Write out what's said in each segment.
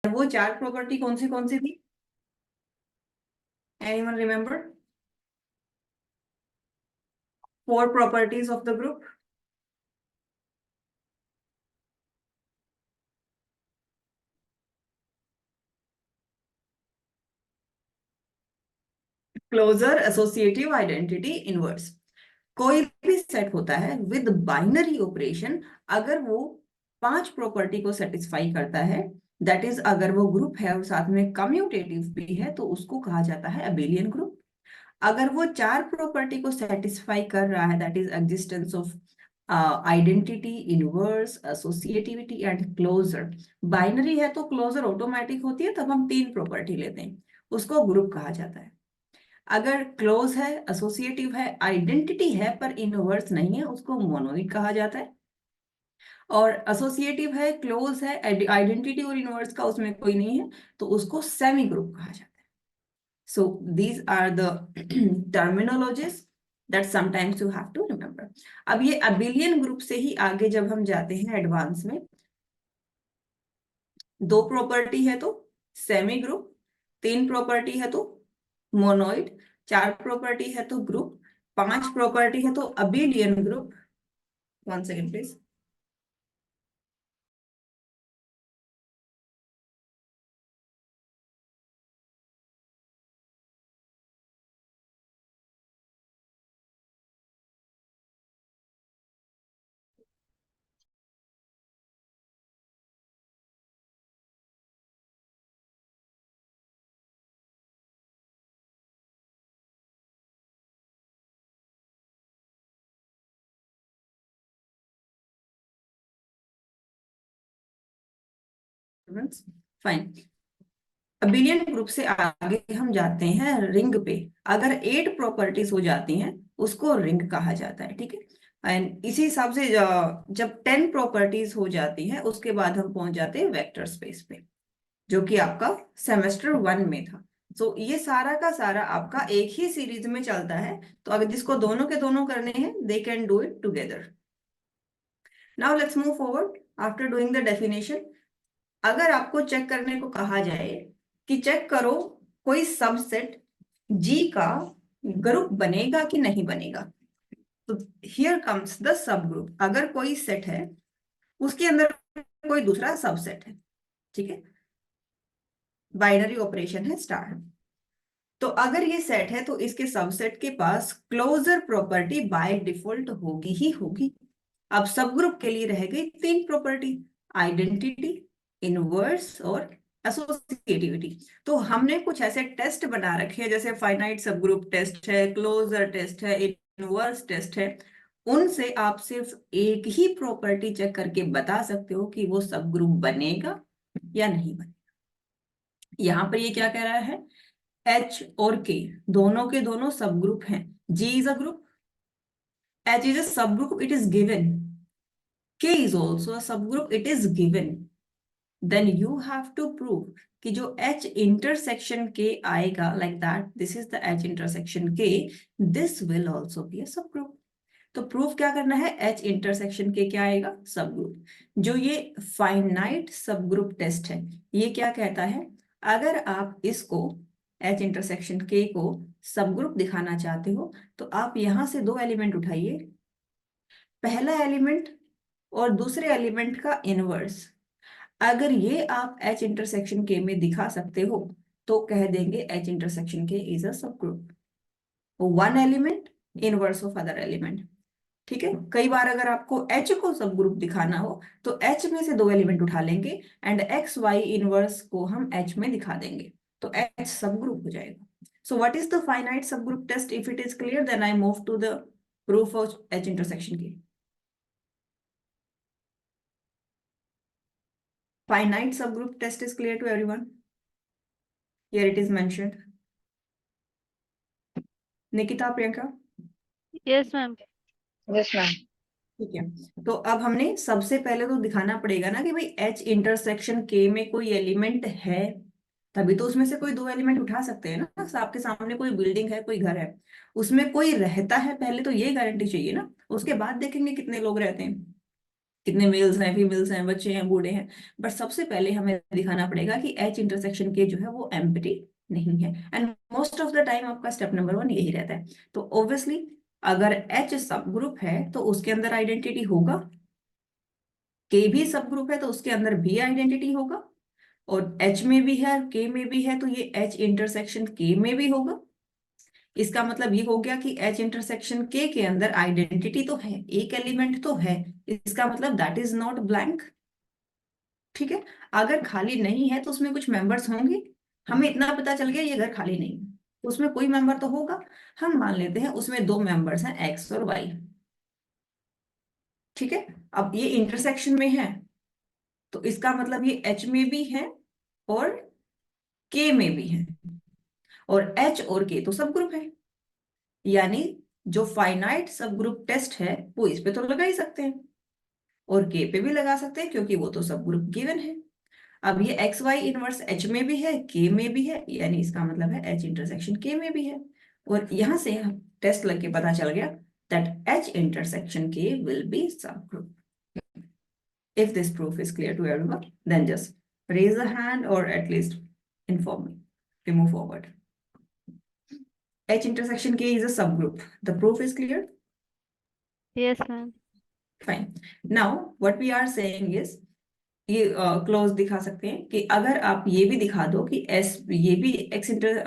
वो चार प्रॉपर्टी कौन सी थी? Anyone remember? Four properties of the group. Closure, associative, identity, inverse. कोई भी सेट होता है विद बाइनरी ऑपरेशन, अगर वो पांच प्रॉपर्टी को सेटिस्फाई करता है, दैट इज अगर वो ग्रुप है और साथ में कम्यूटेटिव भी है, तो उसको कहा जाता है अबेलियन ग्रुप। अगर वो चार प्रॉपर्टी को सेटिस्फाई कर रहा है, that is existence of identity, inverse, associativity and closure. Binary है तो क्लोजर ऑटोमेटिक होती है, तब हम तीन प्रॉपर्टी लेते हैं, उसको ग्रुप कहा जाता है। अगर क्लोज है, एसोसिएटिव है, आइडेंटिटी है पर इनवर्स नहीं है, उसको मोनोइड कहा जाता है। और एसोसिएटिव है, क्लोज है, आइडेंटिटी और इनवर्स का उसमें कोई नहीं है, तो उसको सेमी ग्रुप कहा जाता है। So these are the terminologies that sometimes you have to remember. अब ये अबिलियन ग्रुप से ही आगे जब हम जाते हैं एडवांस में, दो प्रॉपर्टी है तो सेमी ग्रुप, तीन प्रॉपर्टी है तो मोनोइड, चार प्रॉपर्टी है तो ग्रुप, पांच प्रॉपर्टी है तो abelian group. One second please. Fine. Abelian group से आगे हम जाते हैं रिंग पे। अगर एट प्रॉपर्टीज हो जाती हैं, उसको रिंग कहा जाता है, ठीक है। एंड इसी हिसाब से जब टेन प्रॉपर्टीज हो जाती हैं, उसके बाद हम पहुंच जाते हैं वेक्टर स्पेस पे, जो कि आपका सेमेस्टर वन में था। तो ये सारा का सारा आपका एक ही सीरीज में चलता है, तो अगर जिसको दोनों के दोनों करने हैं, they can do it together. Now let's move forward after doing the definition. अगर आपको चेक करने को कहा जाए कि चेक करो कोई सबसेट जी का ग्रुप बनेगा कि नहीं बनेगा, तो here comes the sub group. अगर कोई सेट है, उसके अंदर कोई दूसरा सबसेट है, ठीक है, बाइनरी ऑपरेशन है स्टार। तो अगर ये सेट है तो इसके सबसेट के पास क्लोजर प्रॉपर्टी बाय डिफॉल्ट होगी ही होगी। अब सब ग्रुप के लिए रह गई तीन प्रॉपर्टी, आइडेंटिटी, इनवर्स और एसोसिएटिविटी। तो हमने कुछ ऐसे टेस्ट बना रखे हैं, जैसे फाइनाइट सब ग्रुप टेस्ट है, क्लोजर टेस्ट है, इनवर्स टेस्ट है। उनसे आप सिर्फ एक ही प्रॉपर्टी चेक करके बता सकते हो कि वो सब ग्रुप बनेगा या नहीं बनेगा। यहां पर ये क्या कह रहा है, एच और के दोनों के दोनों सब ग्रुप हैं। G is a group, H is a sub group, it is given. K is also a sub group, it is given. Then you have to prove कि जो एच इंटरसेक्शन के आएगा, like that this is the H intersection K, this will also be a sub group. तो proof क्या करना है, H intersection के क्या आएगा, सब ग्रुप। जो ये फाइनाइट सब ग्रुप टेस्ट है, ये क्या कहता है, अगर आप इसको एच इंटरसेक्शन के को सब ग्रुप दिखाना चाहते हो, तो आप यहां से दो एलिमेंट उठाइए, पहला एलिमेंट और दूसरे एलिमेंट का इनवर्स। अगर ये आप एच इंटरसेक्शन के में दिखा सकते हो, तो कह देंगे एच इंटरसेक्शन के is a sub group. One element, inverse of other element, ठीक है। कई बार अगर आपको एच को सब ग्रुप दिखाना हो, तो एच में से दो एलिमेंट उठा लेंगे एंड एक्स वाई इनवर्स को हम एच में दिखा देंगे, तो एच सब ग्रुप हो जाएगा। So what is the finite sub group test? If it is clear, then I move to the proof of H intersection K. Finite sub group test is clear to everyone? Here it is mentioned. Nikita, Priyanka? Yes ma'am. Yes ma'am. ठीक है, तो अब हमने सबसे पहले तो दिखाना पड़ेगा ना कि भाई एच इंटरसेक्शन के में कोई एलिमेंट है, तभी तो उसमें से कोई दो एलिमेंट उठा सकते हैं ना। आपके सामने कोई बिल्डिंग है, कोई घर है, उसमें कोई रहता है, पहले तो ये गारंटी चाहिए ना, उसके बाद देखेंगे कितने लोग रहते हैं। कितने मेल्स हैं, फीमेल्स हैं, बच्चे हैं, बूढ़े हैं। बट सबसे पहले हमें दिखाना पड़ेगा कि एच इंटरसेक्शन के जो है वो एम्प्टी नहीं है। And most of the time आपका स्टेप नंबर 1 यही रहता है। तो ऑब्वियसली अगर एच सब ग्रुप है तो उसके अंदर आइडेंटिटी होगा, के भी सब ग्रुप है तो उसके अंदर भी आइडेंटिटी होगा, और एच में भी है के में भी है तो ये एच इंटरसेक्शन के में भी होगा। इसका मतलब ये हो गया कि एच इंटरसेक्शन के अंदर आइडेंटिटी तो है, एक एलिमेंट तो है। इसका मतलब दैट इज नॉट ब्लैंक। ठीक है। अगर खाली नहीं है तो उसमें कुछ मेंबर्स होंगे। हमें इतना पता चल गया ये घर खाली नहीं है, तो उसमें कोई मेंबर तो होगा। हम मान लेते हैं उसमें दो मेंबर्स हैं, एक्स और वाई। ठीक है। अब ये इंटरसेक्शन में है तो इसका मतलब ये एच में भी है और के में भी है, और एच और के तो सब ग्रुप है। यानी जो फाइनाइट सब ग्रुप टेस्ट है वो इस पे तो लगा ही सकते हैं, और के पे भी लगा सकते हैं क्योंकि वो तो सब ग्रुप गिवन है। अब ये एक्स वाई इनवर्स एच में भी है, के में भी है, यानी इसका मतलब है एच इंटरसेक्शन के में भी है। और यहां से हम टेस्ट लग के पता चल गया दैट एच इंटरसेक्शन के विल बी सब group. If this proof is clear to everyone, then just raise a hand or at least inform me. We move forward. H intersection K is a subgroup. The proof is clear? Yes ma'am. Fine. Now, what we are saying is, ये close दिखा सकते हैं कि अगर आप ये भी दिखा दो कि एस ये भी एक्स इंटर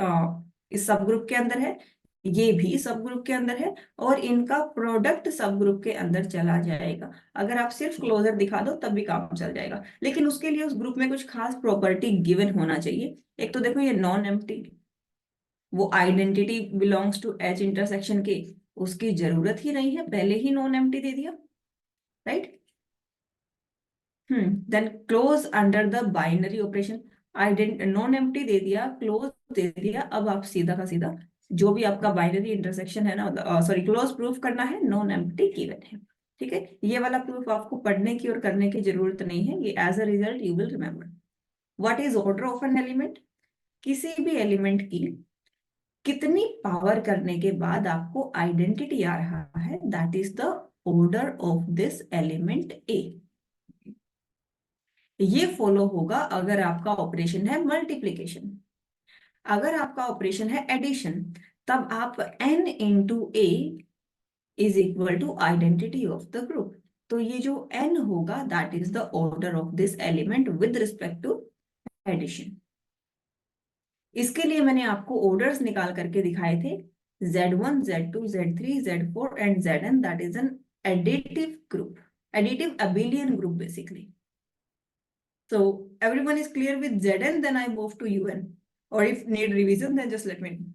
इस सब ग्रुप के अंदर है, ये भी सब ग्रुप के अंदर है, और इनका प्रोडक्ट सब ग्रुप के अंदर चला जाएगा। अगर आप सिर्फ क्लोजर दिखा दो तब भी काम चल जाएगा, लेकिन उसके लिए उस ग्रुप में कुछ खास प्रॉपर्टी गिवन होना चाहिए। एक तो देखो ये नॉन एम्प्टी, वो identity belongs to H intersection के, उसकी जरूरत ही नहीं है, पहले ही नॉन एम्प्टी दे दिया। Right. Then close under the binary operation, identity non empty दे दिया, क्लोज दे दिया। अब आप सीधा का सीधा जो भी आपका बाइनरी इंटरसेक्शन है ना, सॉरी क्लोज प्रूफ करना है, नॉन एम्प्टी गिवन है। ठीक है। ये वाला प्रूफ आपको पढ़ने की और करने की जरूरत नहीं है, ये as a result you will remember. What is order of an element? किसी भी एलिमेंट की कितनी पावर करने के बाद आपको आइडेंटिटी आ रहा है, that is the order of this element A. ये फॉलो होगा अगर आपका ऑपरेशन है मल्टीप्लीकेशन। अगर आपका ऑपरेशन है एडिशन, तब आप n into A is equal to identity of the group. तो ये जो n होगा that is the order of this element with respect to addition. इसके लिए मैंने आपको ऑर्डर्स निकाल करके दिखाए थे, Z1 Z2 Z3 Z4 and Zn, that is N additive group, additive abelian group basically. So everyone is clear with Zn, then I move to Un. Or if need revision, then just let me know.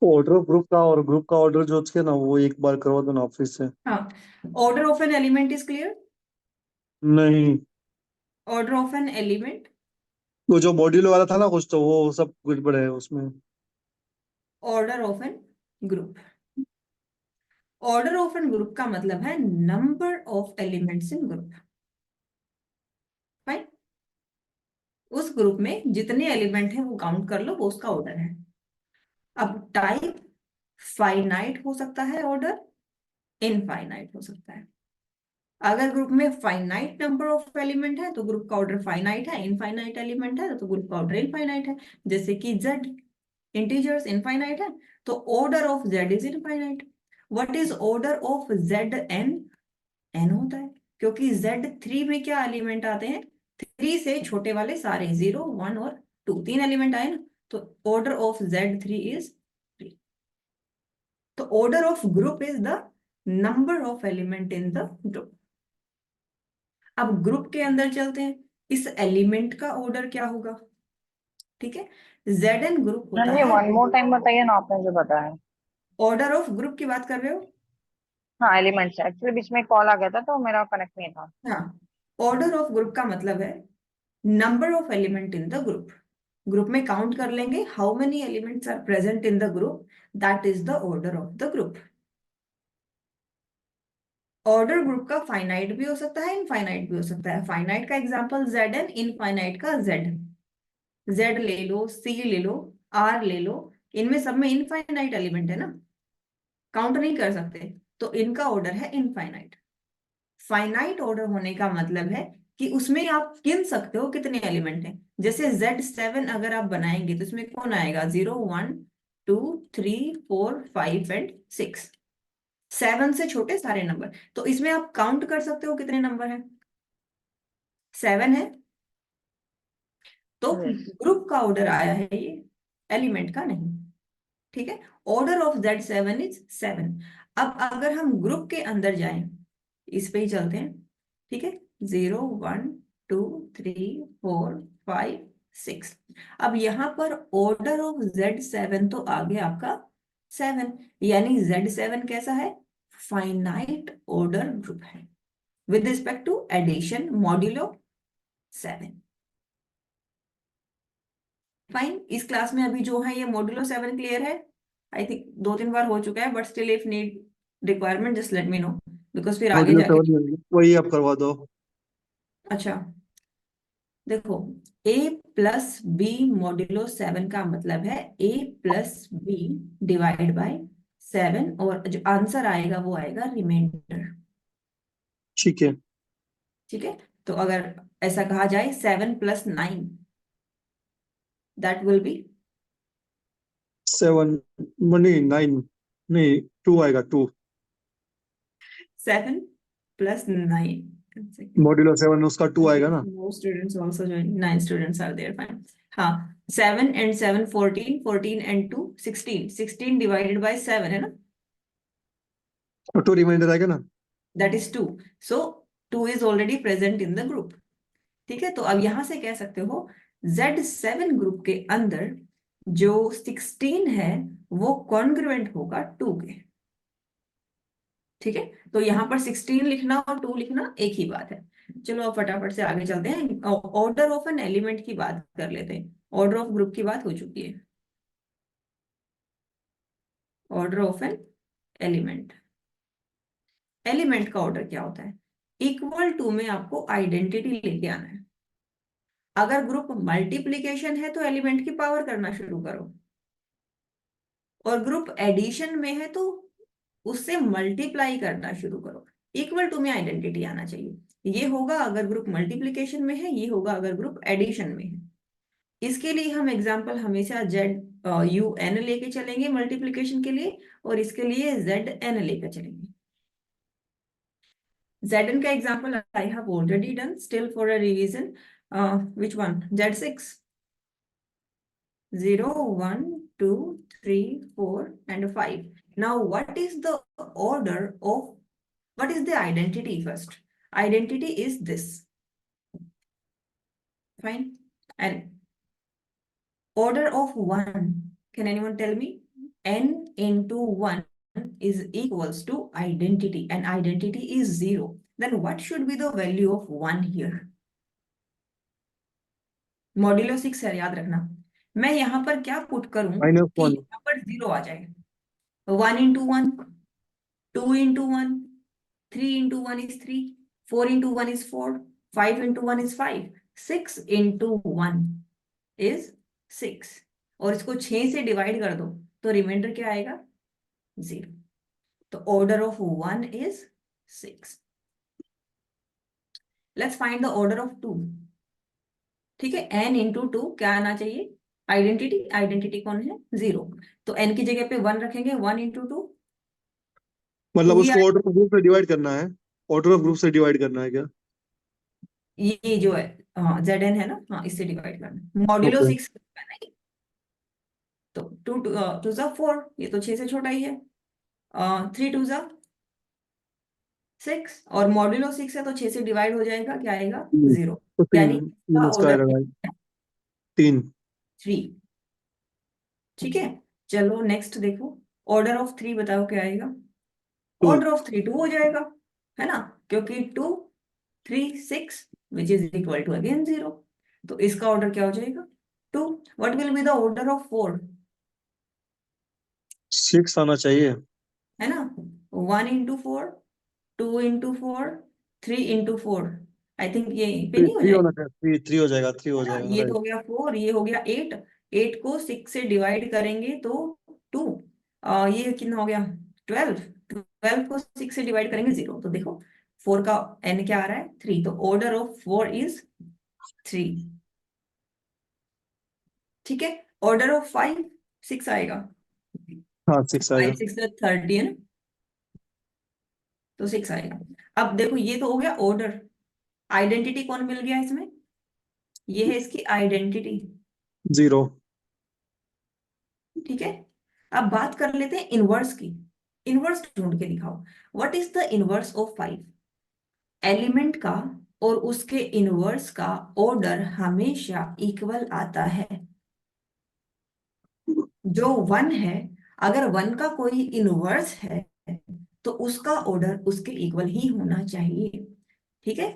Order of group का और group का order जो थे ना वो एक बार करवा दो ना ऑफिस से। हाँ, order of an element is clear. नहीं, Order of an element, वो जो मॉड्यूल वाला था ना कुछ तो वो सब गड़बड़ है उसमें। order of an group. Order of an group का मतलब है number of elements in group. Fine. उस ग्रुप में जितने एलिमेंट हैं वो काउंट कर लो, वो उसका ऑर्डर है। अब टाइप फाइनाइट हो सकता है, ऑर्डर इनफाइनाइट हो सकता है। अगर ग्रुप में फाइनाइट नंबर ऑफ एलिमेंट है तो ग्रुप का ऑर्डर फाइनाइट है, इनफाइनाइट एलिमेंट है तो ग्रुप का ऑर्डर इनफाइनाइट है। जैसे कि जेड इंटीजर्स इनफाइनाइट है तो order of Z is infinite. What is order of Z n? N होता है, क्योंकि जेड थ्री में क्या एलिमेंट आते हैं, थ्री से छोटे वाले सारे, 0 1 और 2, तीन एलिमेंट आए ना, तो order of Z three is 3। तो order of group is the number of element in the group. अब ग्रुप के अंदर चलते हैं, इस एलिमेंट का ऑर्डर क्या होगा? ठीक है। जेड एन ग्रुप होता नहीं, है, वन मोर टाइम बताइए ना, आपने जो बताया। ऑर्डर ऑफ ग्रुप की बात कर रहे हो? हाँ, एलिमेंट्स एक्चुअली बीच में कॉल आ गया था तो मेरा कनेक्ट नहीं था। हाँ, ऑर्डर ऑफ ग्रुप का मतलब है number of element in the group. Group में काउंट कर लेंगे how many elements are present in the group, that is the order of the group. Order group का फाइनाइट भी हो सकता है, इनफाइनाइट भी हो सकता है। फाइनाइट का एग्जांपल जेड एन, इनफाइनाइट का जेड, जेड ले लो, सी ले लो, आर ले लो, इनमें सब में इनफाइनाइट एलिमेंट है ना, काउंट नहीं कर सकते, तो इनका ऑर्डर है इनफाइनाइट। फाइनाइट ऑर्डर होने का मतलब है कि उसमें आप गिन सकते हो कितने एलिमेंट हैं। जैसे Z7 अगर आप बनाएंगे तो इसमें कौन आएगा, 0 1 2 3 4 5 एंड 6। 7 से छोटे सारे नंबर, तो इसमें आप काउंट कर सकते हो कितने नंबर हैं, 7 है। तो यस। ग्रुप का ऑर्डर आया है ये, एलिमेंट का नहीं। ठीक है, ऑर्डर ऑफ Z7 इज 7। अब अगर हम ग्रुप के अंदर जाएं, इस पे ही चलते हैं। ठीक है, 0 1 2 3 4 5 6। अब यहाँ पर ऑर्डर ऑफ Z7 तो आ गया आपका 7, यानी Z7 कैसा है, फाइनाइट ऑर्डर ग्रुप है with respect to addition modulo 7। Fine, इस क्लास में अभी जो है ये मॉड्यूलो 7 क्लियर है। आई थिंक 2 3 बार हो चुका है, but still if need requirement just let me know, because फिर आगे मॉड्यूलो जाके। 7 वही आप करवा दो। अच्छा, देखो, a प्लस बी मॉड्यूलो 7 का मतलब है a plus b divide by 7, और जो आंसर आएगा वो आएगा रिमाइंडर। ठीक है। ठीक है, तो अगर ऐसा कहा जाए 7 + 9, दैट विल बी 7 नहीं 9 नहीं 2 आएगा 2। 7 + 9। मॉड्यूलो 7 उसका 2 आएगा ना। More students also join. 9 students are there. Fine. हाँ, 7 and 7 14, 14 and 2 16, 16 divided by 7 है ना, और 2 रिमाइंडर आएगा ना। that is 2. So 2 is already present in the group. ठीक है, तो अब यहां से कह सकते हो Z7 ग्रुप के अंदर जो 16 है वो कॉन्ग्रुएंट होगा 2 के। ठीक है, तो यहाँ पर 16 लिखना और 2 लिखना एक ही बात है। चलो अब फटाफट से आगे चलते हैं, ऑर्डर ऑफ एन एलिमेंट की बात कर लेते हैं। ऑर्डर ऑफ ग्रुप की बात हो चुकी है, order of an element. Element का ऑर्डर क्या होता है, इक्वल टू में आपको आइडेंटिटी लेके आना है। अगर ग्रुप मल्टीप्लीकेशन है तो एलिमेंट की पावर करना शुरू करो, और ग्रुप एडिशन में है तो उससे मल्टीप्लाई करना शुरू करो। इक्वल टू में आइडेंटिटी आना चाहिए। ये होगा अगर ग्रुप मल्टीप्लीकेशन में है, ये होगा अगर ग्रुप एडिशन में है। इसके लिए हम एग्जांपल हमेशा ZUN लेके चलेंगे मल्टीप्लीकेशन के लिए, और इसके लिए ZN लेकर चलेंगे। ZN का example I have already done, still for a revision. Which one, Z6, 0 1 2 3 4 and 5. Now what is the order of, what is the identity first? Identity is this. Fine. And order of 1, can anyone tell me? N into 1 is equals to identity, and identity is 0. Then what should be the value of 1 here? Modulo 6 है, याद रखना। मैं यहाँ पर क्या put करूं कि -1। यहाँ पर 0 आ जाए। 1 into 1, 2 into 1, 3 into 1 is 3, 4 into 1 is 4, 5 into 1 is 5, 6 into 1 is 6, और इसको 6 से डिवाइड कर दो तो रिमाइंडर क्या आएगा, 0। तो order of 1 is 6। Let's find the order of 2। ठीक है, n into 2 क्या आना चाहिए, आइडेंटिटी। आइडेंटिटी कौन है, 0। तो n की जगह पे 1 रखेंगे, 1 into 2 2 मतलब ही उसको ऑर्डर ऑफ ग्रुप से डिवाइड करना है। ऑर्डर ऑफ ग्रुप से डिवाइड करना है क्या। ये जो है, हाँ ZN है ना, हाँ इससे डिवाइड करना, मॉड्यूलो ओके। 6 है ना ये। तो 2 2 ज़ा 4, ये तो 6 से छोटा ही है। 3 2 ज़ा 6, और मॉड्यूलो 6 है तो 6 से डिवाइड हो जाएगा, क्या आएगा, 0। तो यानी 3 इसका 3 इसका ऑर्डर आएगा। 3। 3। ठीक है, चलो नेक्स्ट देखो, ऑर्डर ऑफ 3 बताओ क्या आएगा। 2। ऑर्डर ऑफ 3 2 हो जाएगा, है ना, क्योंकि 2 3 6 which is equal to again 0। तो इसका ऑर्डर क्या हो जाएगा, 2। What will be the order of 4, 6 आना चाहिए। है ना, 1 into 4, 2 into 4, 3 into 4। I think ये पे नहीं हो 3 जाएगा, होना चाहिए। 3 हो जाएगा। 3 है हो ना, जाएगा ये तो राइट। हो गया 4, ये हो गया 8। 8 को 6 से डिवाइड करेंगे तो 2। ये कितना हो गया, 12। 12 को 6 से डिवाइड करेंगे 0। तो देखो 4 का n क्या आ रहा है 3, तो ऑर्डर ऑफ 4 इज 3। ठीक है, ऑर्डर ऑफ 5 6 आएगा। हाँ 6 आएगा। 5 6 30 है ना, तो 6 आएगा। अब देखो ये तो हो गया ऑर्डर। आइडेंटिटी कौन मिल गया इसमें, ये है इसकी आइडेंटिटी। 0। ठीक है, अब बात कर लेते हैं इनवर्स की। इनवर्स ढूंढ के दिखाओ। What is the inverse of 5? Element का और उसके इनवर्स का ऑर्डर हमेशा इक्वल आता है। जो 1 है, अगर 1 का कोई इनवर्स है तो उसका ऑर्डर उसके इक्वल ही होना चाहिए। ठीक है,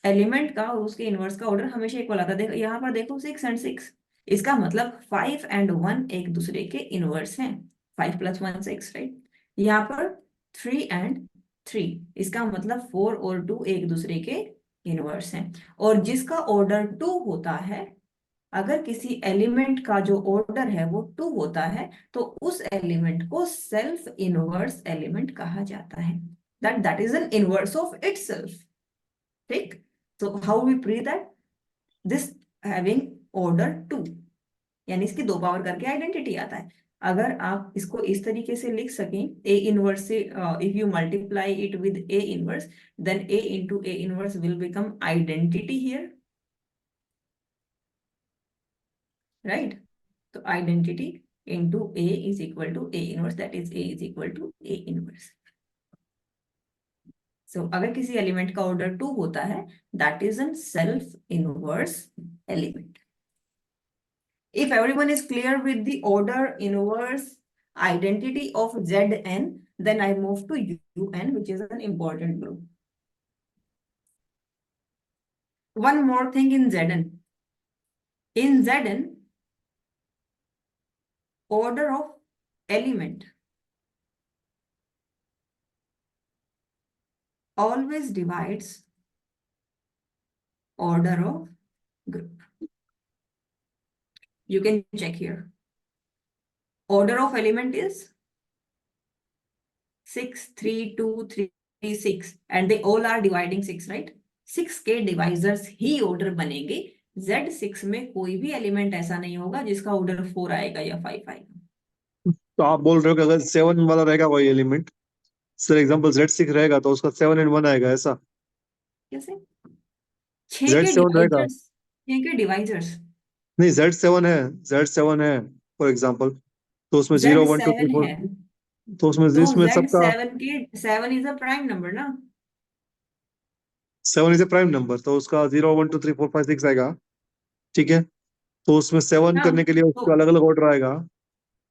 एलिमेंट का और उसके इनवर्स का ऑर्डर हमेशा इक्वल आता है। देखो यहाँ पर देखो 6 एंड 6, इसका मतलब 5 एंड 1 एक दूसरे के इनवर्स हैं। 5 + 1 6, राइट। यहाँ पर 3 एंड 3, इसका मतलब 4 और 2 एक दूसरे के इनवर्स हैं। और जिसका ऑर्डर 2 होता है, अगर किसी एलिमेंट का जो ऑर्डर है वो 2 होता है, तो उस एलिमेंट को सेल्फ इनवर्स एलिमेंट कहा जाता है। That is an inverse of itself. ठीक, तो how we prove that? This having order 2, यानी इसकी 2 पावर करके आइडेंटिटी आता है। अगर आप इसको इस तरीके से लिख सकें, ए इनवर्स से if you multiply it with A inverse, then A into A inverse will become identity here, right. तो identity into A is equal to A inverse, that is A is equal to A inverse. So अगर किसी element का order 2 होता है, that is an self inverse element. If everyone is clear with the order, inverse, identity of Zn, then I move to Un, which is an important group. One more thing in Zn. In Zn, order of element always divides order of group. You can check here. Order of element is 6 3 2 3 6, and they all are dividing 6, right? 6 के divisors ही order बनेंगे। Z6 में कोई भी element ऐसा नहीं होगा जिसका order 4 आएगा या 5 आएगा। तो आप बोल रहे हो कि अगर 7 वाला रहेगा वही एलिमेंट, फॉर एग्जांपल Z6 रहेगा तो उसका 7 and 1 आएगा, ऐसा? कैसे? 6 के Z7 रहेगा, डिवाइजर्स, 6 के डिवाइजर्स। नहीं Z7 है, Z7 है फॉर एग्जांपल, तो उसमें 0 1 2 3 Z7 4, है, तो उसमें तो इसमें सबका Z7 के 7 इज अ प्राइम नंबर ना। 7 इज ए प्राइम नंबर, तो उसका 0 1 2 3 4 5 6 आएगा। ठीक है, तो उसमें 7 हाँ, करने के लिए तो उसका अलग अलग ऑर्डर आएगा।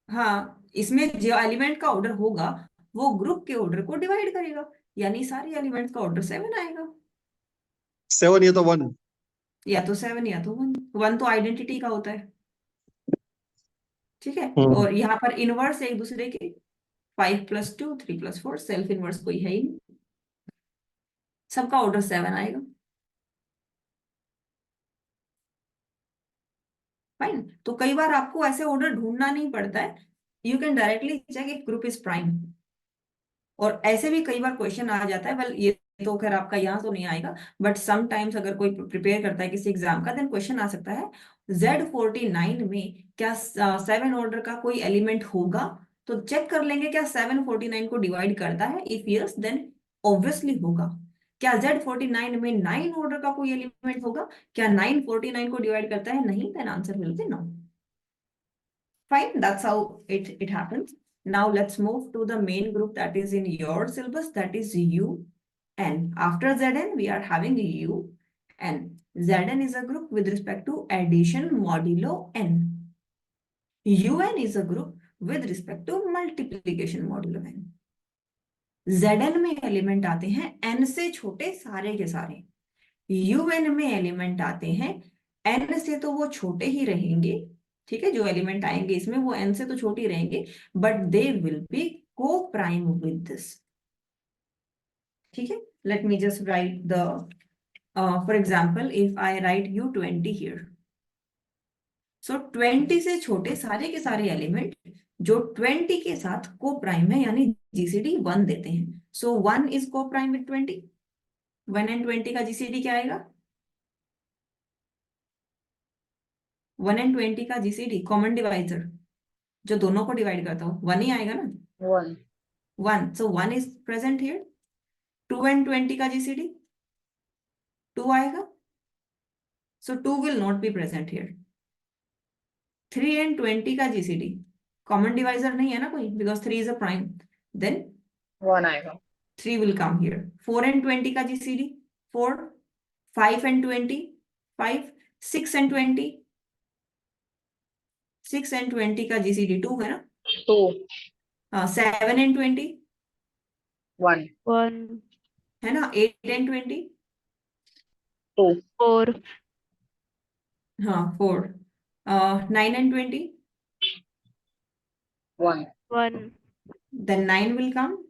हाँ, इसमें जो एलिमेंट का ऑर्डर होगा वो ग्रुप के ऑर्डर को डिवाइड करेगा, यानी सारे एलिमेंट्स का ऑर्डर 7 आएगा। 7 ये तो 1। या तो 7 या तो 1, 1 तो आइडेंटिटी का होता है। ठीक है, हम्म। और यहाँ पर इनवर्स एक दूसरे के, 5 + 2 3 + 4, सेल्फ इनवर्स कोई है ही नहीं, सबका ऑर्डर 7 आएगा। फाइन, तो कई बार आपको ऐसे ऑर्डर ढूंढना नहीं पड़ता है, you can directly check if group is prime. और ऐसे भी कई बार क्वेश्चन आ जाता है, वेल ये तो खैर आपका यहाँ तो नहीं आएगा, बट समटाइम्स अगर कोई प्रिपेयर करता है किसी एग्जाम का, देन क्वेश्चन आ सकता है Z49 में क्या 7 ऑर्डर का कोई एलिमेंट होगा? तो चेक कर लेंगे क्या 7 49 को डिवाइड करता है, इफ यस देन ऑब्वियसली होगा। क्या Z49 में 9 ऑर्डर का कोई एलिमेंट होगा? क्या 9 49 को डिवाइड करता है? नहीं, then answer will be no. Fine, that's how it happens. Now let's move to the main group that is in your syllabus, that is UN. After Zn, we are having UN. Zn is a group with respect to addition modulo n. UN is a group with respect to multiplication modulo n. Zn में element आते हैं n से छोटे सारे के सारे, UN में element आते हैं n से तो वो छोटे ही रहेंगे। ठीक है, जो एलिमेंट आएंगे इसमें वो n से तो छोटे ही रहेंगे, but they will be coprime with this. ठीक है, let me just write the for example if I write U20 here, so 20 से छोटे सारे के सारे एलिमेंट जो 20 के साथ को प्राइम है, यानी GCD 1 देते हैं, सो 1 इज को प्राइम विद 20, 1 and 20 का जीसीडी क्या आएगा? 1 and 20 का जीसीडी कॉमन डिवाइजर जो दोनों को डिवाइड करता हो 1 ही आएगा ना? 1. 1, so 1 is present here. 2 and 20 का जीसीडी 2 आएगा, so 2 will not be present here. 3 and 20 का जीसीडी कॉमन डिवाइजर नहीं है ना कोई, because 3 is a prime, then 1 आएगा. 3 will come here. 4 and 20 का जीसीडी 4. 5 and 20 5. 6 and 20 6 and 20 का जीसीडी 2 है ना? 2. 7 and 20 1. 1, है ना? 8 and 20 2. 4, हाँ 4. 9 and 20 1. 1, then 9 will come,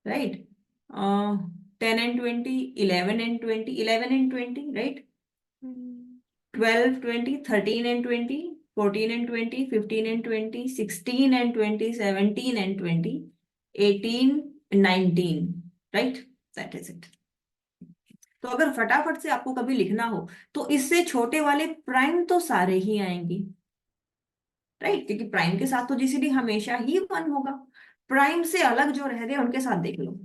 right? 10 and 20 11 and 20 11 and 20, right? 12 20 13 and 20 14 and 20 15 and 20 16 and 20 17 and 20 18 19, right? That is it. तो अगर फटाफट से आपको कभी लिखना हो तो इससे छोटे वाले प्राइम तो सारे ही आएंगे, राइट? क्योंकि प्राइम के साथ तो जीसीडी हमेशा ही 1 होगा. प्राइम से अलग जो रह गए उनके साथ देख लो,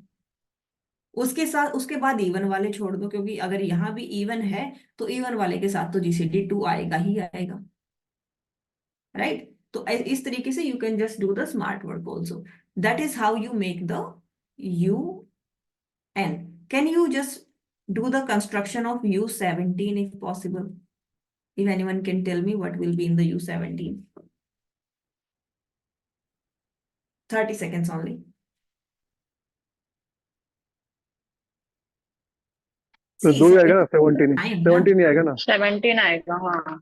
उसके साथ उसके बाद इवन वाले छोड़ दो, क्योंकि अगर यहाँ भी इवन है तो इवन वाले के साथ तो जीसीडी 2 आएगा ही आएगा, राइट? तो इस तरीके से you can just do the smart work also. That is how you make the U n. Can you just do the construction of U17 if possible? If anyone can tell me what will be in the U17. 30 seconds only. तो See, 2 ही आएगा ना, 17 17 ही आएगा ना. 17 आएगा. हाँ,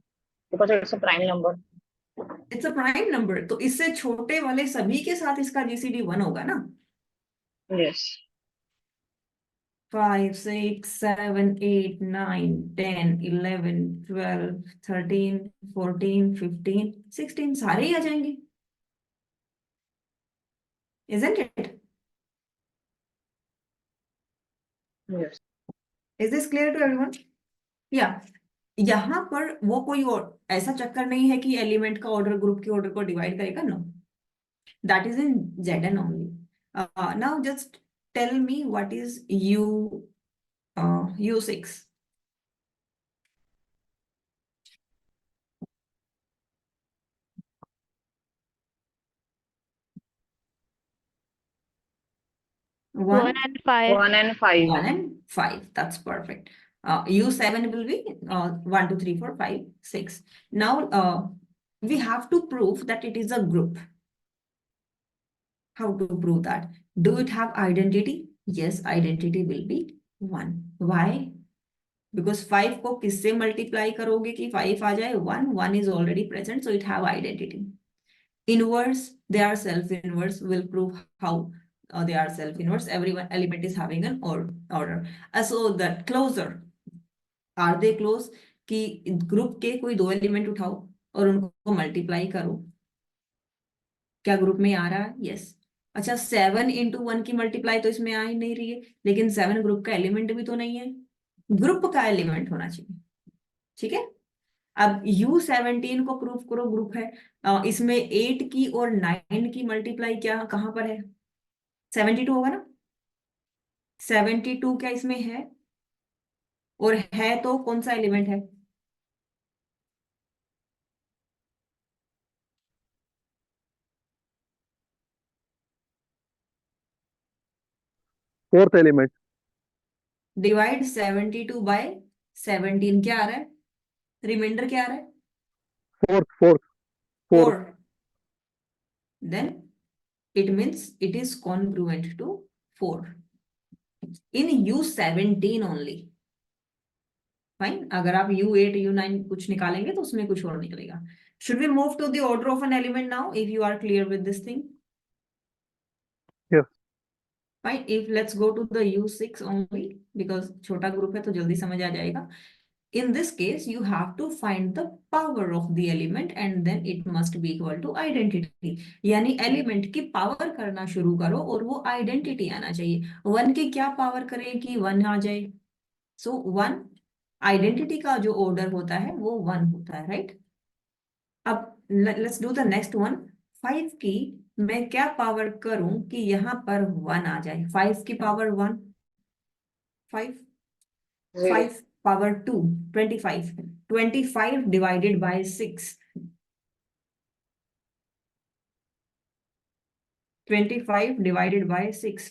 because it's a prime number. It's a prime number. तो इससे छोटे वाले सभी के साथ इसका जीसीडी 1 होगा ना? Yes. 5 6 7 8 9 10 11 12 13 14 15 16 सारे ही आ जाएंगे, isn't it? Yes. Is this clear to everyone? Yeah. यहाँ पर वो कोई और ऐसा चक्कर नहीं है कि एलिमेंट का ऑर्डर ग्रुप के ऑर्डर को डिवाइड करेगा. No, that is in Zn only. Now just tell me what is U6. One 1 and 5. 1 and 5. 1 and 5. That's perfect. U7 will be 1 2 3 4 5 6. Now we have to prove that it is a group. How to prove that? Do it have identity? Yes, identity will be 1. Why? Because 5 को किससे multiply करोगे कि 5 आ जाए? 1. 1 is already present, so it have identity. Inverse, they are self-inverse. Will prove how they are self-inverse. Every element is having an order. So that closer, are they close? कि group के कोई 2 element उठाओ और उनको multiply करो. क्या group में आ रहा है? यस. अच्छा, 7 into 1 की मल्टीप्लाई तो इसमें आ ही नहीं रही है, लेकिन 7 ग्रुप का एलिमेंट भी तो नहीं है. ग्रुप का एलिमेंट होना चाहिए, ठीक है? अब U17 को प्रूफ करो ग्रुप है. इसमें 8 की और 9 की मल्टीप्लाई क्या कहां पर है? 72 होगा ना? 72 क्या इसमें है? और है तो कौन सा एलिमेंट है? Fourth element. Divide 72 by 17. क्या आ रहा है? रिमाइंडर क्या आ रहा है? Fourth. 4. Then it means it is congruent to 4 in U17 only. Fine. अगर आप U8 U9 कुछ निकालेंगे तो उसमें कुछ और निकलेगा. Should we move to the order of an element now if you are clear with this thing? Yes. Fine. If let's go to the U6 only because छोटा ग्रुप है तो जल्दी समझ आ जाएगा. In this case, you have to find the power of the element and then it must be equal to identity. यानी element की power करना शुरू करो और वो आइडेंटिटी आना चाहिए. वन की क्या पावर करें कि वन आ जाए? सो वन, आइडेंटिटी का जो ऑर्डर होता है वो वन होता है, राइट? अब let's do the next one. 5 की मैं क्या पावर करूं कि यहां पर वन आ जाए? 5 की power one, 5. 0. 5 power 2, 25. 25 divided by 6. 25 divided by 6.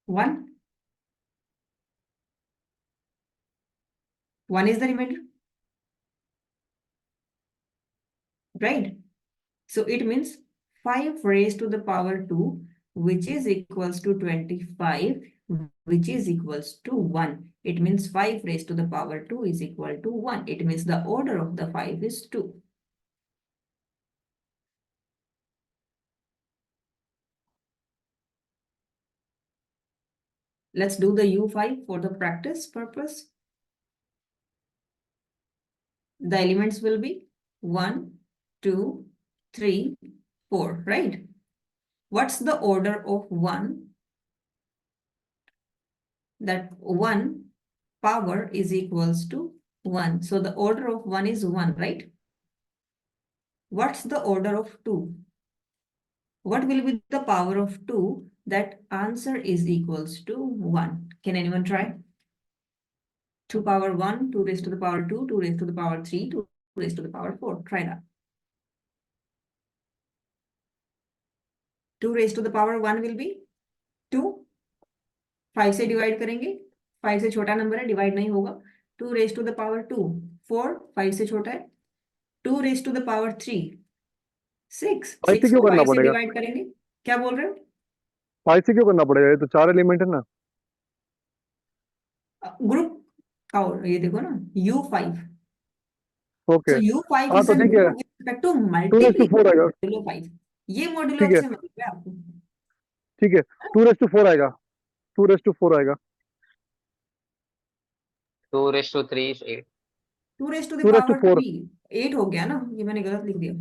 1. 1 is the remainder. Right? So it means 5 raised to the power 2, which is equals to 25, which is equals to 1. It means 5 raised to the power 2 is equal to 1. It means the order of the 5 is 2. Let's do the U5 for the practice purpose. The elements will be 1, 2, 3, 4, right? What's the order of 1? That 1 power is equals to 1. So the order of 1 is 1, right? What's the order of 2? What will be the power of 2? That answer is equals to 1. Can anyone try? 2 power 1, 2 raised to the power 2, 2 raised to the power 3, 2 raised to the power 4. Try that. 2 raised to the power 1 will be 2. 5 से divide करेंगे, 5 से छोटा number है, divide नहीं होगा. 2 raised to the power 2, 4. 5 से छोटा है. 2 raised to the power 3, 6. 5 से 6 क्यों को करना 5 से पड़ेगा? डिवाइड करेंगे. क्या बोल रहे हो? 5 से क्यों करना पड़ेगा? ये तो 4 एलिमेंट है ना. ग्रुप का ये देखो ना, U5. ओके. So U5 हाँ is तो a ठीक है. group with respect to 2/4 आएगा. multiple 5. ये मॉड्यूलो ठीक है. से मतलब है आपको. ठीक है. 2/4 आएगा. 2/4 आएगा. 2/3 is 8. 2 raised to the power 2/4. 3, 8 हो गया ना, ये मैंने गलत लिख दिया.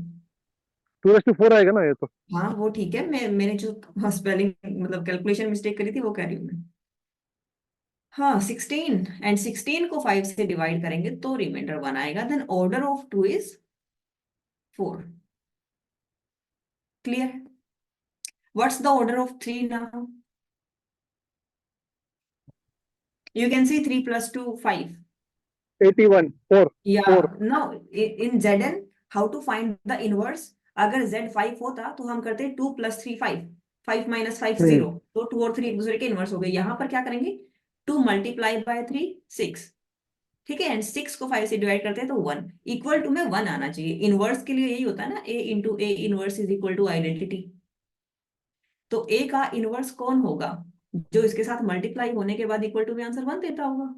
2/4 आएगा ना ये तो. हाँ वो ठीक है, मैंने जो स्पेलिंग मतलब कैलकुलेशन मिस्टेक करी थी वो कह रही हूँ मैं. हाँ 16, एंड 16 को 5 से डिवाइड करेंगे तो रिमाइंडर 1 आएगा. Then order of 2 is 4. Clear? What's the order of 3 now? You can see 3 plus 2, 5. 81. 4. Yeah. 4. Now in Zn, how to find the inverse? अगर Z 5 होता तो हम करते 2 plus 3, 5. 5 minus 5, 0. तो 2 और 3 एक दूसरे के इनवर्स हो गए. यहाँ पर क्या करेंगे? 2 multiply by 3, 6. ठीक है, एंड 6 को 5 से डिवाइड करते हैं तो 1. इक्वल टू में 1 आना चाहिए. इनवर्स के लिए यही होता है ना, A into A inverse is equal to identity. तो A का इनवर्स कौन होगा? जो इसके साथ मल्टीप्लाई होने के बाद इक्वल टू में आंसर 1 देता होगा,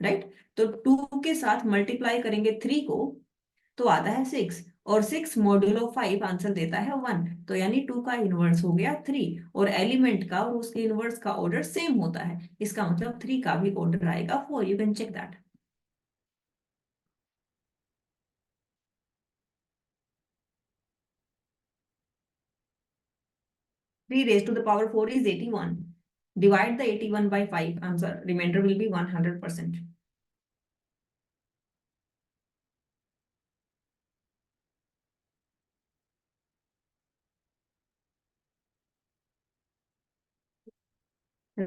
राइट? तो 2 के साथ मल्टीप्लाई करेंगे 3 को तो आता है 6, और 6 मॉड्यूलो 5 आंसर देता है 1. तो यानी 2 का इनवर्स हो गया 3, और एलिमेंट का और उसके इनवर्स का ऑर्डर सेम होता है. इसका मतलब 3 का भी ऑर्डर आएगा 4. You can check that. Three raised to the power 4 is 81. Divide the 81 by 5. Answer remainder will be 100%.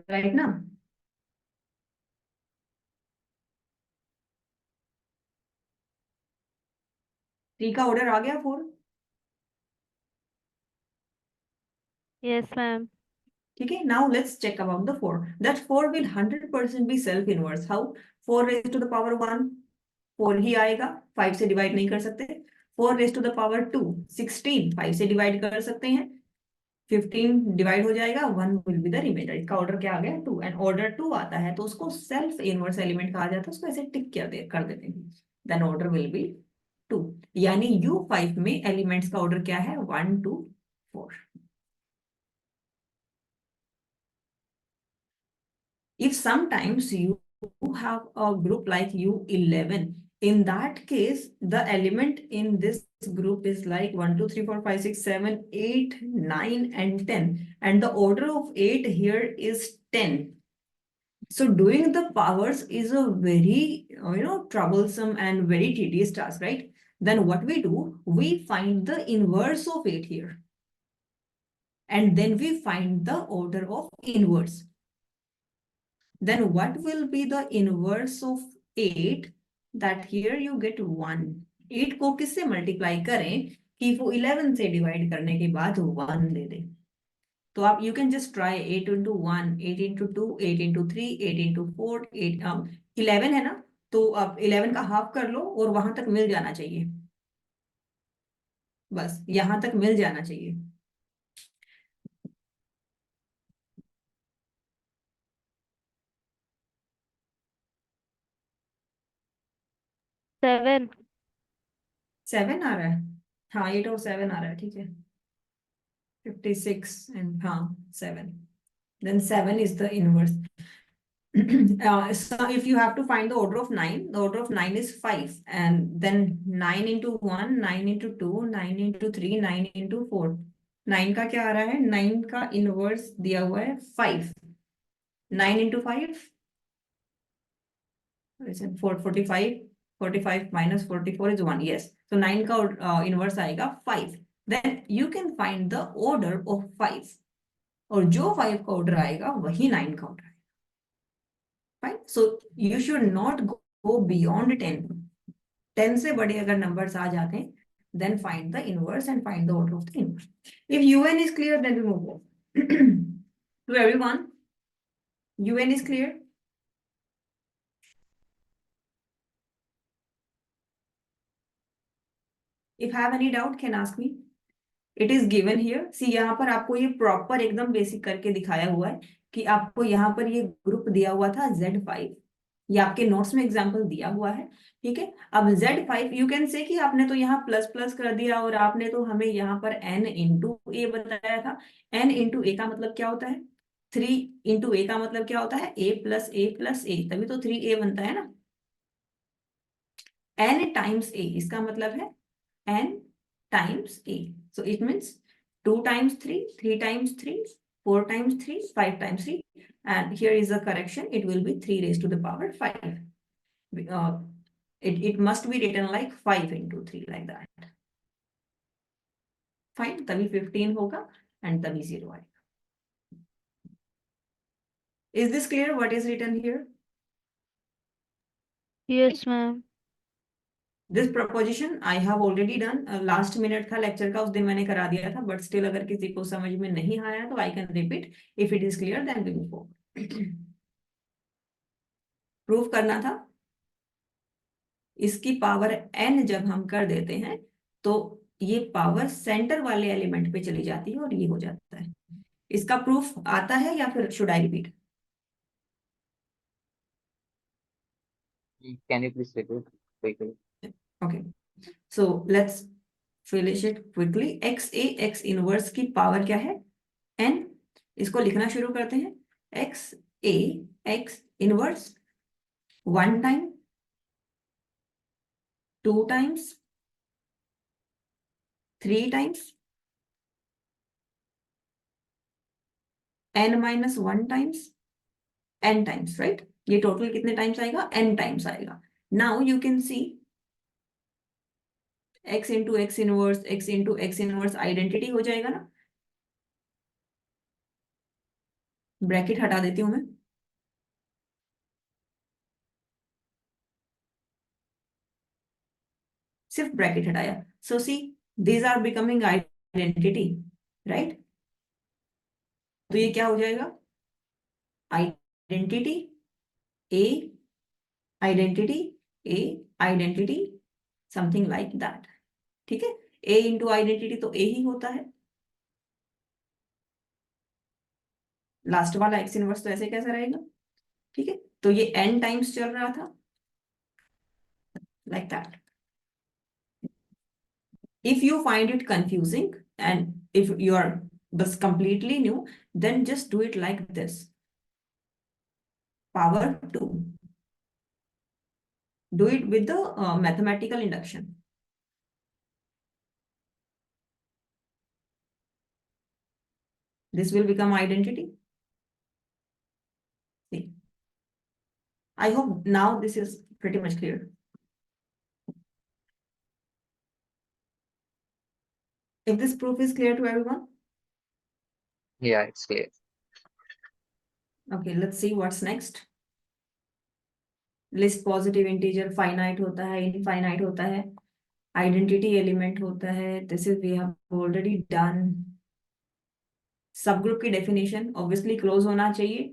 Right now. Three का ऑर्डर आ गया 4. Yes, ma'am. ठीक है. Now let's check about the 4. That 4 will 100% be self inverse. How? 4 raised to the power 1, 4 ही आएगा, 5 से divide नहीं कर सकते. 4 raised to the power 2, 16, 5 से डिवाइड कर सकते हैं. 15 डिवाइड हो जाएगा, 1 विल बी द रिमाइंडर. इसका ऑर्डर क्या आ गया? 2. एंड ऑर्डर 2 आता है तो उसको सेल्फ इनवर्स एलिमेंट कहा जाता है. उसको ऐसे टिक कर देते हैं. Then order will be 2. यानी U5 में एलिमेंट्स का ऑर्डर क्या है? 1, 2, 4. If sometimes have a group like U11, in that case, the element in this group is like 1, 2, 3, 4, 5, 6, 7, 8, 9, and 10. And the order of 8 here is 10. So doing the powers is a very, troublesome and very tedious task, right? Then what we do, we find the inverse of 8 here. And then we find the order of inverse. Then what will be the inverse of 8? That here you get 1. 8 को किससे multiply करें कि वो 11 से divide करने के बाद 1 दे दे। तो आप you can just try 8 into 1, 8 into 2, 8 into 3, 8 into 4, 11 है ना, तो आप 11 का हाफ कर लो और वहां तक मिल जाना चाहिए, बस यहां तक मिल जाना चाहिए। सेवन 7 आ रहा है, हाँ 8 और 7 आ रहा है, ठीक है। 56 and हाँ 7, then 7 is the inverse. So if you have to find the order of 9, the order of 9 is 5, and then 9 into 1, 9 into 2, 9 into 3, 9 into 4. 9 का क्या आ रहा है? 9 का इनवर्स दिया हुआ है 5. 9 into 5, 45. 45 minus 44 is 1. Yes. So 9 का इनवर्स आएगा 5. Then you can find the order of 5. और जो 5 का ऑर्डर आएगा वही 9 का ऑर्डर आएगा. Fine. So you should not go beyond 10. 10 से बड़े अगर numbers आ जाते हैं, then find the inverse and find the order of the inverse. If UN is clear, then we move on. To everyone, UN is clear? If have any doubt, can ask me. It is given here. See, यहाँ पर आपको ये proper एकदम basic करके दिखाया हुआ है कि आपको यहाँ पर ये ग्रुप दिया हुआ था Z5. ये आपके नोट्स में एग्जाम्पल दिया हुआ है, ठीक है। अब Z5 यू कैन से कि आपने तो यहाँ प्लस प्लस कर दिया और आपने तो हमें यहाँ पर n इंटू ए बताया था। n इंटू ए का मतलब क्या होता है? 3 इंटू ए का मतलब क्या होता है? a प्लस ए, तभी तो 3a बनता है ना। n टाइम्स a, इसका मतलब है n times a. So it means 2 times 3, 3 times 3, 4 times 3, 5 times 3. And here is a correction. It will be 3 raised to the power 5. It must be written like 5 into 3 like that. Fine. तभी 15 होगा and तभी 0 आएगा. Is this clear what is written here? Yes ma'am. This proposition I have already done. Last minute था lecture का, उस दिन मैंने करा दिया था, बट स्टिल अगर किसी को समझ में नहीं आया तो I can repeat. If it is clear, then we move forward. Proof करना था इसकी पावर n जब हम कर देते हैं तो ये पावर सेंटर वाले एलिमेंट पे चली जाती है और ये हो जाता है। इसका प्रूफ आता है या फिर should I repeat? Can you please repeat quickly? Okay, so let's finish it quickly. XA x inverse की पावर क्या है? n. इसको लिखना शुरू करते हैं। XA x inverse 1 time, 2 times, 3 times, n minus 1 times, n times, right? ये total कितने टाइम्स आएगा? n टाइम्स आएगा। Now you can see x into x inverse, x into x inverse identity हो जाएगा ना। ब्रैकेट हटा देती हूं मैं। सिर्फ ब्रैकेट हटाया। So see these are becoming identity, right? तो ये क्या हो जाएगा? Identity A, identity A, identity, something like that, ठीक है। ए इंटू आइडेंटिटी तो ए ही होता है। लास्ट वाला एक्स इनवर्स तो ऐसे कैसा रहेगा, ठीक है। तो ये n टाइम्स चल रहा था, like that. If you find it confusing and if you are just completely new, then just do it like this. Power 2. Do it with the mathematical induction. This will become identity. See, I hope now this is pretty much clear. If this proof is clear to everyone, Yeah, it's clear. okay, let's see what's next. List positive integer finite होता है, infinite होता है, identity element होता है, this is we have already done. सब group की definition obviously close होना चाहिए,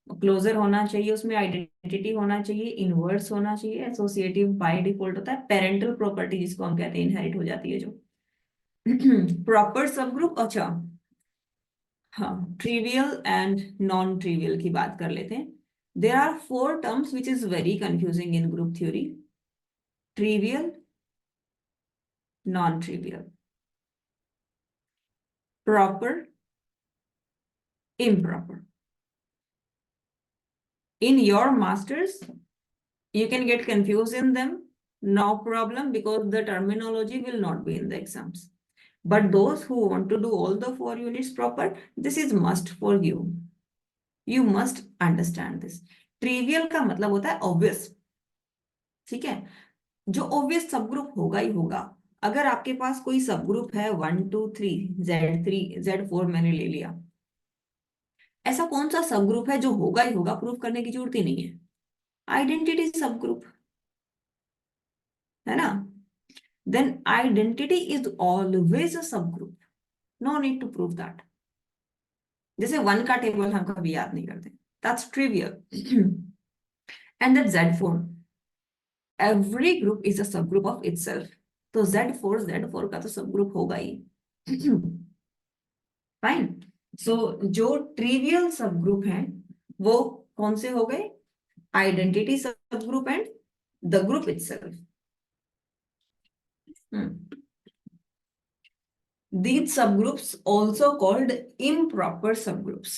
क्लोजर होना चाहिए, उसमें आइडेंटिटी होना चाहिए, इनवर्स होना चाहिए, एसोसिएटिव बाय डिफॉल्ट होता है, पेरेंटल प्रॉपर्टी जिसको हम कहते हैं इनहेरिट हो जाती है जो। प्रॉपर सब ग्रुप, अच्छा हाँ, ट्रिवियल एंड नॉन ट्रिवियल की बात कर लेते हैं। There are 4 terms which is very confusing in group theory: trivial, non-trivial, proper, improper. In your masters, you can get confused in them, no problem, because the terminology will not be in the exams. But those who want to do all the 4 units proper, this is must for you. You must understand this. Trivial का मतलब होता है obvious, ठीक है, जो obvious सब group होगा ही होगा। अगर आपके पास कोई सब ग्रुप है 1 2 3 Z3 Z4 मैंने ले लिया, ऐसा कौन सा सब ग्रुप है जो होगा ही होगा, प्रूफ करने की जरूरत ही नहीं है। आइडेंटिटी सब ग्रुप है ना, then identity is always a sub group, no need to prove that. जैसे 1 का टेबल हम कभी याद नहीं करते, that's trivial. And that Z4, every group is a subgroup of itself, तो Z4 का तो सब ग्रुप होगा ही। फाइन, सो जो ट्रिवियल सब ग्रुप हैं वो कौन से हो गए? आइडेंटिटी सब group and the group itself. These subgroups also called improper subgroups.